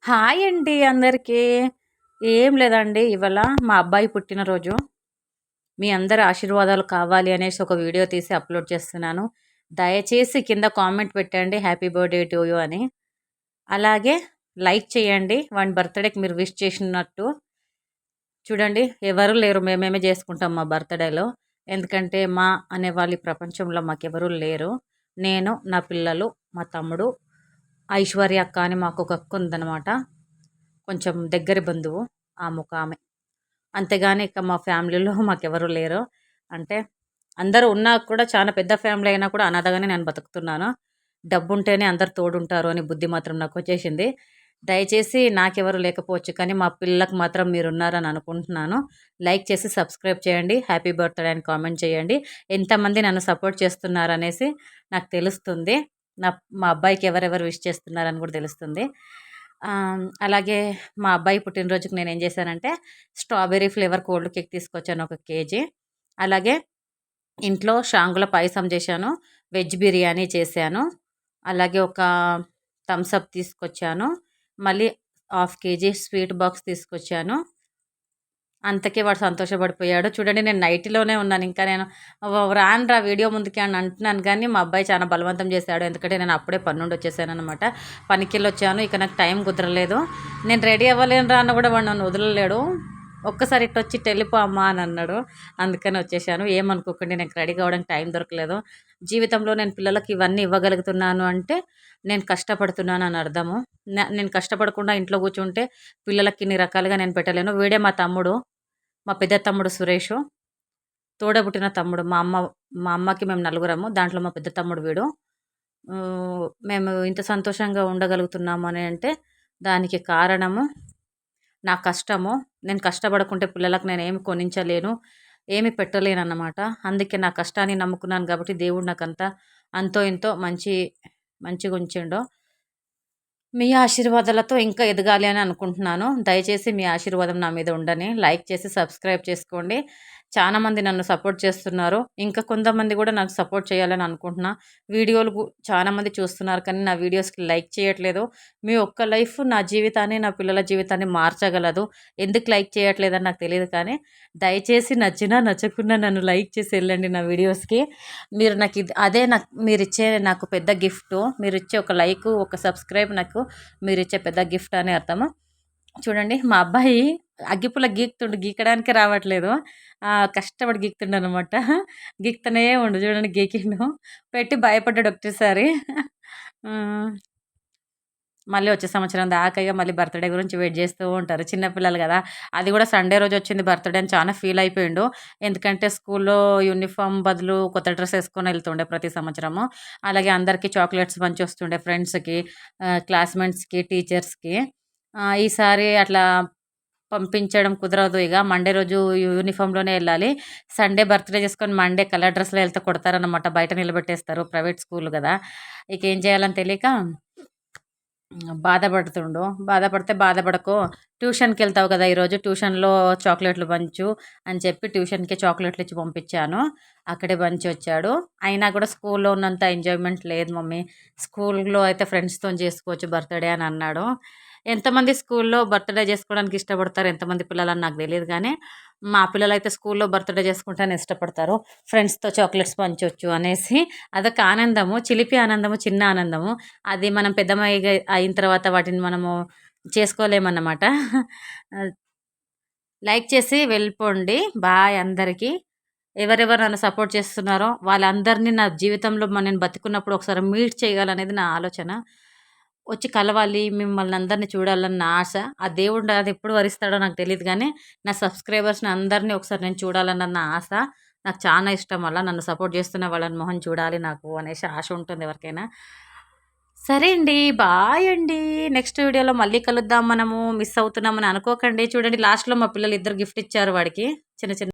Hi అండి అందరికీ. ఏం లేదండి, ఇవాళ మా అబ్బాయి పుట్టినరోజు. మీ అందరి ఆశీర్వాదాలు కావాలి అనేసి ఒక వీడియో తీసి అప్లోడ్ చేస్తున్నాను. దయచేసి కింద కామెంట్ పెట్టండి హ్యాపీ బర్త్డే టు యూ అని. అలాగే లైక్ చేయండి వాని బర్త్డేకి మీరు విష్ చేసినట్టు. చూడండి, ఎవరు లేరు, మేమేమే చేసుకుంటాం మా బర్త్డేలో. ఎందుకంటే మా అనేవాళ్ళు ఈ ప్రపంచంలో మాకెవరూ లేరు. నేను, నా పిల్లలు, మా తమ్ముడు, ఐశ్వర్య అక్క అని మాకు ఒక అక్క ఉందన్నమాట. కొంచెం దగ్గరి బంధువు, ఆమె ఒక ఆమె. అంతేగాని ఇక మా ఫ్యామిలీలో మాకెవరు లేరు. అంటే అందరూ ఉన్నా కూడా చాలా పెద్ద ఫ్యామిలీ అయినా కూడా అనాథగానే నేను బతుకుతున్నాను. డబ్బు ఉంటేనే అందరు తోడుంటారు అని బుద్ధి మాత్రం నాకు వచ్చేసింది. దయచేసి నాకెవరు లేకపోవచ్చు కానీ మా పిల్లలకు మాత్రం మీరున్నారని అనుకుంటున్నాను. లైక్ చేసి సబ్స్క్రైబ్ చేయండి, హ్యాపీ బర్త్డే అని కామెంట్ చేయండి. ఎంతమంది నన్ను సపోర్ట్ చేస్తున్నారనేసి నాకు తెలుస్తుంది. మా అబ్బాయికి ఎవరెవరు విష్ చేస్తున్నారని కూడా తెలుస్తుంది. అలాగే మా అబ్బాయి పుట్టినరోజుకి నేనేం చేశానంటే స్ట్రాబెర్రీ ఫ్లేవర్ కోల్డ్ కేక్ తీసుకొచ్చాను 1 కేజీ. అలాగే ఇంట్లో షాంగుల పాయసం చేశాను, వెజ్ బిర్యానీ చేశాను. అలాగే ఒక థమ్స్ అప్ తీసుకొచ్చాను. మళ్ళీ 1/2 కేజీ స్వీట్ బాక్స్ తీసుకొచ్చాను. అంతకే వాడు సంతోషపడిపోయాడు. చూడండి, నేను నైటీలోనే ఉన్నాను. ఇంకా నేను రానురా వీడియో ముందుకి అని అంటున్నాను కానీ మా అబ్బాయి చాలా బలవంతం చేశాడు. ఎందుకంటే నేను అప్పుడే పని నుండి వచ్చేసానమాట. పనికెళ్ళొచ్చాను, ఇక నాకు టైం కుదరలేదు. నేను రెడీ అవ్వలేను రా అన్న కూడా వాడు నన్ను వదలలేడు. ఒక్కసారి ఇటు వచ్చి వెళ్ళిపో అమ్మా అని అన్నాడు. అందుకని వచ్చేసాను. ఏమనుకోకండి, నాకు రెడీ కావడానికి టైం దొరకలేదు. జీవితంలో నేను పిల్లలకి ఇవన్నీ ఇవ్వగలుగుతున్నాను అంటే నేను కష్టపడుతున్నాను అని అర్థము. నేను కష్టపడకుండా ఇంట్లో కూర్చుంటే పిల్లలకి ఇన్ని రకాలుగా నేను పెట్టలేను. వీడే మా తమ్ముడు, మా పెద్ద తమ్ముడు సురేషు, తోడబుట్టిన తమ్ముడు. మా అమ్మకి మేము నలుగురము, దాంట్లో మా పెద్ద తమ్ముడు వీడు. మేము ఇంత సంతోషంగా ఉండగలుగుతున్నాము అని అంటే దానికి కారణము నా కష్టము. నేను కష్టపడకుంటే పిల్లలకు నేను ఏమి కొనించలేను, ఏమి పెట్టలేను అన్నమాట. అందుకే నా కష్టాన్ని నమ్ముకున్నాను కాబట్టి దేవుడు నాకంతా అంతో ఇంతో మంచిగా ఉంచిండు. మీ ఆశీర్వాదాలతో ఇంకా ఎదగాలి అని అనుకుంటున్నాను. దయచేసి మీ ఆశీర్వాదం నా మీద ఉండని. లైక్ చేసి సబ్స్క్రైబ్ చేసుకోండి. చాలామంది నన్ను సపోర్ట్ చేస్తున్నారు. ఇంకా కొంతమంది కూడా నాకు సపోర్ట్ చేయాలని అనుకుంటున్నా. వీడియోలు చాలామంది చూస్తున్నారు కానీ నా వీడియోస్కి లైక్ చేయట్లేదు. మీ ఒక్క లైఫ్ నా జీవితాన్ని, నా పిల్లల జీవితాన్ని మార్చగలదు. ఎందుకు లైక్ చేయట్లేదని నాకు తెలియదు కానీ దయచేసి నచ్చినా నచ్చకున్నా నన్ను లైక్ చేసి వెళ్ళండి నా వీడియోస్కి. మీరు నాకు మీరిచ్చే నాకు పెద్ద గిఫ్ట్. మీరు ఇచ్చే ఒక లైక్, ఒక సబ్స్క్రైబ్ నాకు మీరిచ్చే పెద్ద గిఫ్ట్ అని అర్థము. చూడండి, మా అబ్బాయి అగ్గిపుల్ల గీకడానికి రావట్లేదు. కష్టపడి గీక్తుండు అనమాట. గీక్తనే ఉండు. చూడండి, గీకిండు పెట్టి భయపడ్డాడు ఒకటేసారి. మళ్ళీ వచ్చే సంవత్సరం దాకా మళ్ళీ బర్త్డే గురించి వెయిట్ చేస్తూ ఉంటారు చిన్నపిల్లలు కదా. అది కూడా సండే రోజు వచ్చింది బర్త్డే అని చాలా ఫీల్ అయిపోయిండు. ఎందుకంటే స్కూల్లో యూనిఫామ్ బదులు కొత్త డ్రెస్ వేసుకొని వెళ్తుండే ప్రతి సంవత్సరము. అలాగే అందరికీ చాక్లెట్స్ పంచి వస్తుండే, ఫ్రెండ్స్కి, క్లాస్మేట్స్కి, టీచర్స్కి. ఈసారి అట్లా పంపించడం కుదరదు. ఇక మండే రోజు యూనిఫామ్లోనే వెళ్ళాలి. సండే బర్త్డే చేసుకొని మండే కలర్ డ్రెస్లో వెళ్తే కొడతారనమాట, బయట నిలబెట్టేస్తారు. ప్రైవేట్ స్కూల్ కదా. ఇక ఏం చేయాలని తెలియక బాధపడితే బాధపడకు, ట్యూషన్కి వెళ్తావు కదా ఈరోజు, ట్యూషన్లో చాక్లెట్లు పంచు అని చెప్పి ట్యూషన్కి చాక్లెట్లు ఇచ్చి పంపించాను. అక్కడే పంచి వచ్చాడు. అయినా కూడా స్కూల్లో ఉన్నంత ఎంజాయ్మెంట్ లేదు మమ్మీ, స్కూల్లో అయితే ఫ్రెండ్స్తో చేసుకోవచ్చు బర్త్డే అని అన్నాడు. ఎంతమంది స్కూల్లో బర్త్డే చేసుకోవడానికి ఇష్టపడతారు, ఎంతమంది పిల్లలని నాకు తెలియదు కానీ మా పిల్లలు అయితే స్కూల్లో బర్త్డే చేసుకుంటానే ఇష్టపడతారు. ఫ్రెండ్స్తో చాక్లెట్స్ పంచవచ్చు అనేసి అదొక ఆనందము, చిలిపి ఆనందము, చిన్న ఆనందము. అది మనం అయిన తర్వాత వాటిని మనము చేసుకోలేమన్నమాట. లైక్ చేసి వెళ్ళిపోండి. బాయ్ అందరికీ. ఎవరెవరు నన్ను సపోర్ట్ చేస్తున్నారో వాళ్ళందరినీ నా జీవితంలో నేను బతికున్నప్పుడు ఒకసారి మీట్ చేయాలనేది నా ఆలోచన. వచ్చి కలవాలి, మిమ్మల్ని అందరినీ చూడాలని నా ఆశ. ఆ దేవుడు అది ఎప్పుడు వరిస్తాడో నాకు తెలియదు కానీ నా సబ్స్క్రైబర్స్ని అందరినీ ఒకసారి నేను చూడాలన్న నా ఆశ. నాకు చాలా ఇష్టం. అలా నన్ను సపోర్ట్ చేస్తున్న వాళ్ళని మొహం చూడాలి నాకు అనేసి ఆశ ఉంటుంది ఎవరికైనా. సరే అండి, బాయ్ అండి. నెక్స్ట్ వీడియోలో మళ్ళీ కలుద్దాం. మనము మిస్ అవుతున్నామని అనుకోకండి. చూడండి, లాస్ట్లో మా పిల్లలు ఇద్దరు గిఫ్ట్ ఇచ్చారు వాడికి, చిన్న చిన్న